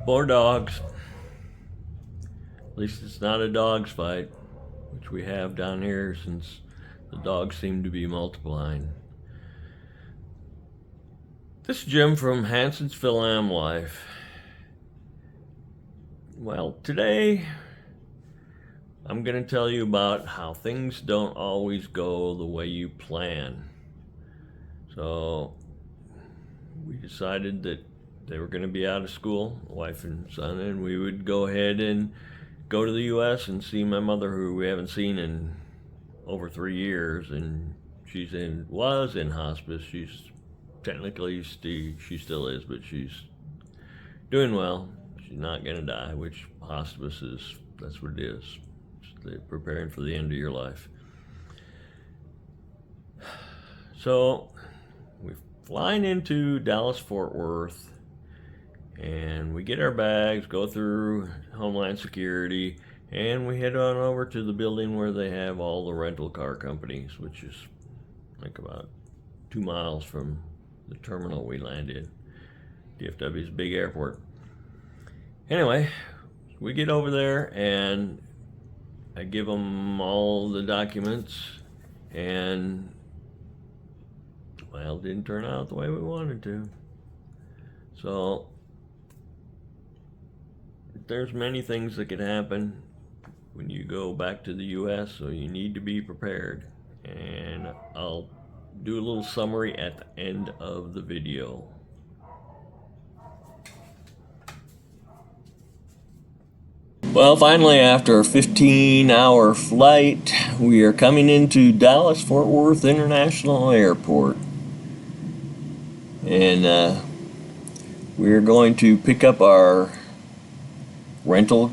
Poor dogs. At least it's not a dog's fight, which we have down here since the dogs seem to be multiplying. This is Jim from Hanson's Phil-Am Life. Well, today I'm going to tell you about how things don't always go the way you plan. So we decided that they were going to be out of school, wife and son, and we would go ahead and go to the U.S. and see my mother, who we haven't seen in over 3 years, and was in hospice. She's technically, she still is, but she's doing well. She's not going to die, which hospice is, that's what it is. They're preparing for the end of your life. So we're flying into Dallas-Fort Worth, and we get our bags, go through Homeland Security, and we head on over to the building where they have all the rental car companies, which is like about 2 miles from the terminal we landed. DFW is a big airport. Anyway, we get over there and I give them all the documents, and well, it didn't turn out the way we wanted to. So there's many things that could happen when you go back to the US, so you need to be prepared. And I'll do a little summary at the end of the video. Well, finally, after a 15-hour flight, we are coming into Dallas-Fort Worth International Airport. And we're going to pick up our rental.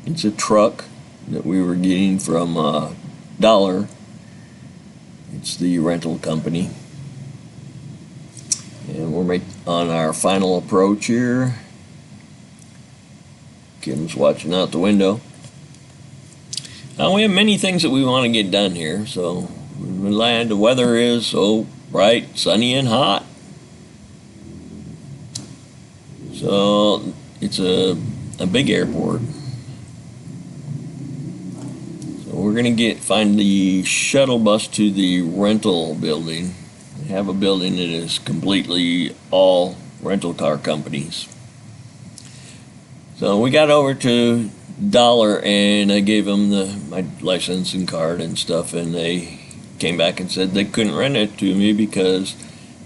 It's a truck that we were getting from Dollar. It's the rental company. And we're on our final approach here. Kim's watching out the window. Now, we have many things that we want to get done here. So when we land, the weather is so bright, sunny, and hot. So it's a big airport. So we're gonna find the shuttle bus to the rental building. They have a building that is completely all rental car companies. So we got over to Dollar, and I gave them my license and card and stuff, and they came back and said they couldn't rent it to me because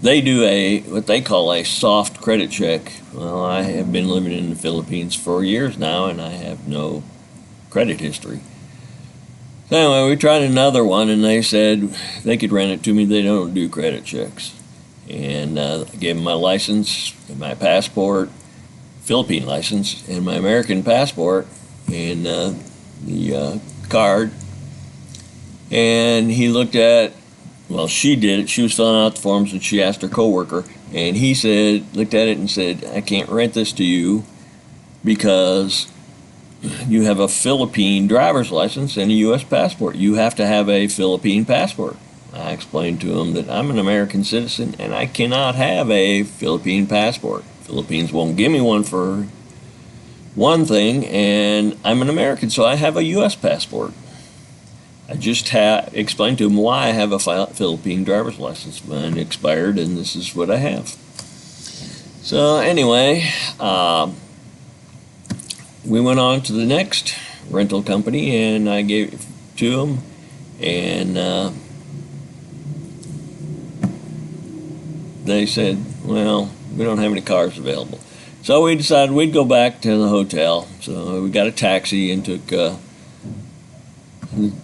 they do what they call a soft credit check. Well, I have been living in the Philippines for years now, and I have no credit history. So anyway, we tried another one, and they said they could rent it to me. They don't do credit checks. And I gave them my license and my passport, Philippine license, and my American passport, and the card. And he looked at, well, she did it. She was filling out the forms, and she asked her coworker, and he looked at it and said, I can't rent this to you because you have a Philippine driver's license and a U.S. passport. You have to have a Philippine passport. I explained to him that I'm an American citizen and I cannot have a Philippine passport. Philippines won't give me one for one thing, and I'm an American, so I have a U.S. passport. I just explained to him why I have a Philippine driver's license. Mine expired, and this is what I have. So anyway, we went on to the next rental company, and I gave it to them, and they said, well, we don't have any cars available. So we decided we'd go back to the hotel. So we got a taxi and took a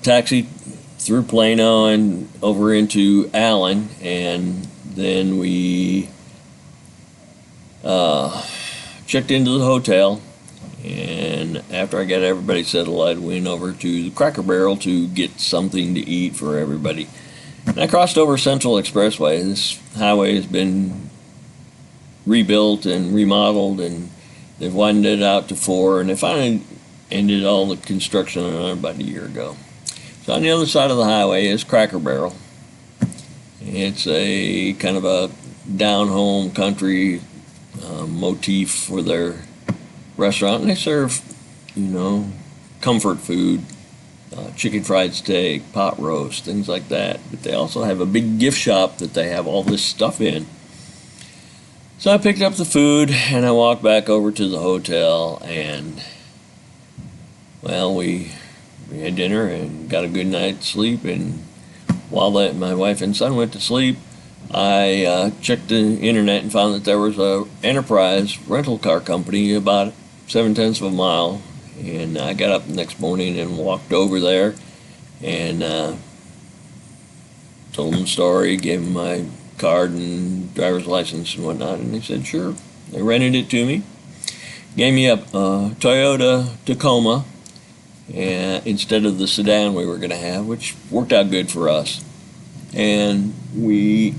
taxi through Plano and over into Allen, and then we checked into the hotel. And after I got everybody settled, I went over to the Cracker Barrel to get something to eat for everybody. And I crossed over Central Expressway. This highway has been rebuilt and remodeled, and they've widened it out to 4, and they finally ended all the construction on it about a year ago. So on the other side of the highway is Cracker Barrel. It's a kind of a down-home country motif for their restaurant, and they serve, comfort food, chicken fried steak, pot roast, things like that. But they also have a big gift shop that they have all this stuff in. So I picked up the food and I walked back over to the hotel, and well, we had dinner and got a good night's sleep. And while my wife and son went to sleep, I checked the internet and found that there was a Enterprise rental car company about 7/10 of a mile. And I got up the next morning and walked over there and told them the story, gave them my card and driver's license and whatnot, and they said sure. They rented it to me, gave me a Toyota Tacoma instead of the sedan we were going to have, which worked out good for us. And we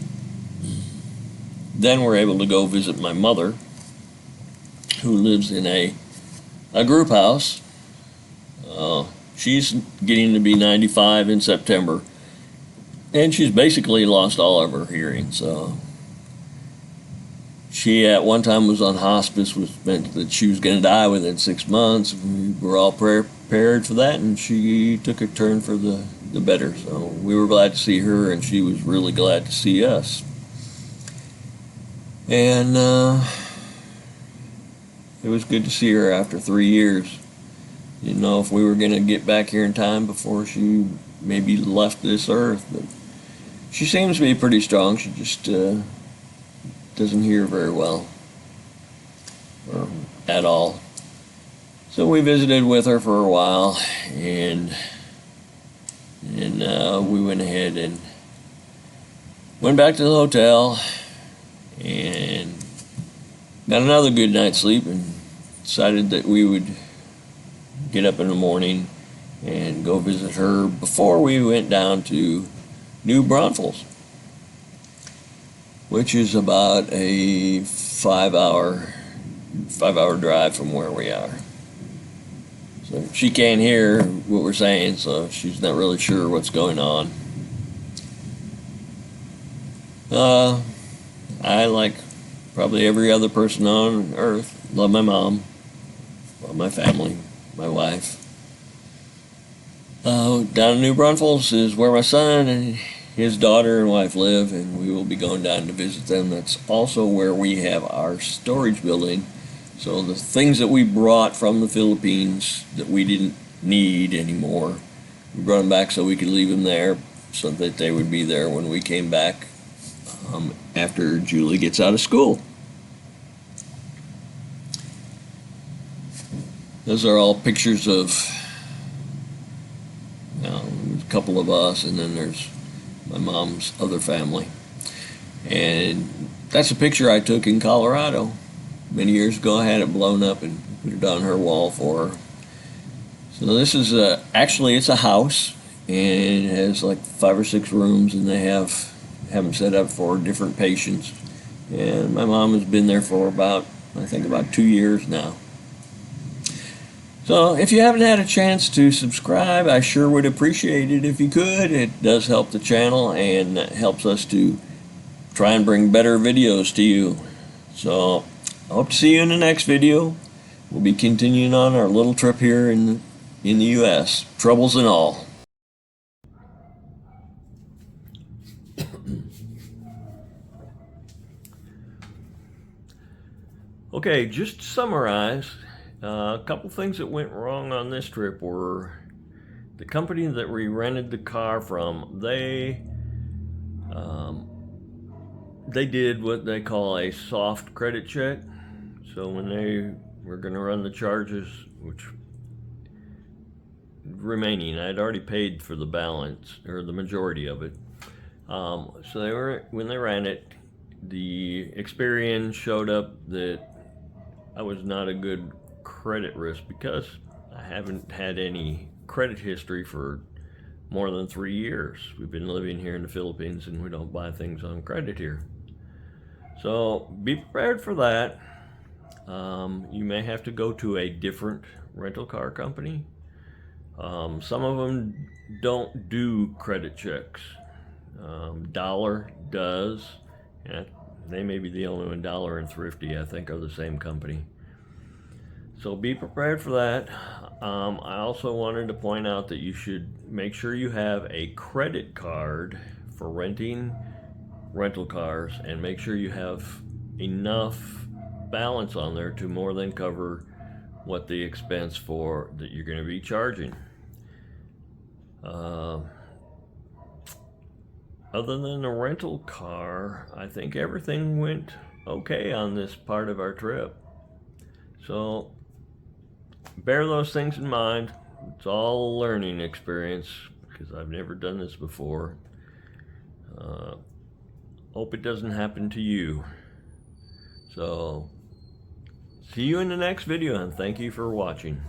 then were able to go visit my mother, who lives in a group house. She's getting to be 95 in September, and she's basically lost all of her hearing. So she at one time was on hospice, which meant that she was going to die within 6 months. We were all prepared for that, and she took a turn for the better. So we were glad to see her, and she was really glad to see us. And it was good to see her after 3 years. Didn't know if we were going to get back here in time before she maybe left this earth, but she seems to be pretty strong. She just doesn't hear very well, or at all. So we visited with her for a while, and we went ahead and went back to the hotel and got another good night's sleep, and decided that we would get up in the morning and go visit her before we went down to New Braunfels, which is about a 5-hour drive from where we are. So she can't hear what we're saying, so she's not really sure what's going on. I, like probably every other person on earth, love my mom, love my family, my wife. Down in New Braunfels is where my son and his daughter and wife live, and we will be going down to visit them. That's also where we have our storage building. So the things that we brought from the Philippines that we didn't need anymore, we brought them back so we could leave them there, so that they would be there when we came back after Julie gets out of school. Those are all pictures of a couple of us, and then there's my mom's other family. And that's a picture I took in Colorado many years ago. I had it blown up and put it on her wall for her. So this is actually it's a house, and it has like 5 or 6 rooms, and they have them set up for different patients. And my mom has been there for about 2 years now. So if you haven't had a chance to subscribe, I sure would appreciate it if you could. It does help the channel and helps us to try and bring better videos to you. So I hope to see you in the next video. We'll be continuing on our little trip here in the U.S., troubles and all. Okay, just to summarize, a couple things that went wrong on this trip were the company that we rented the car from. They did what they call a soft credit check. So when they were going to run the charges, which remaining, I'd already paid for the balance, or the majority of it. So when they ran it, the Experian showed up that I was not a good credit risk because I haven't had any credit history for more than 3 years. We've been living here in the Philippines, and we don't buy things on credit here. So be prepared for that. You may have to go to a different rental car company. Some of them don't do credit checks. Dollar does. Yeah, they may be the only one. Dollar and Thrifty, I think, are the same company. So be prepared for that. I also wanted to point out that you should make sure you have a credit card for renting rental cars, and make sure you have enough balance on there to more than cover what the expense for that you're going to be charging. Other than the rental car, I think everything went okay on this part of our trip. So bear those things in mind. It's all a learning experience because I've never done this before. Hope it doesn't happen to you. So see you in the next video, and thank you for watching.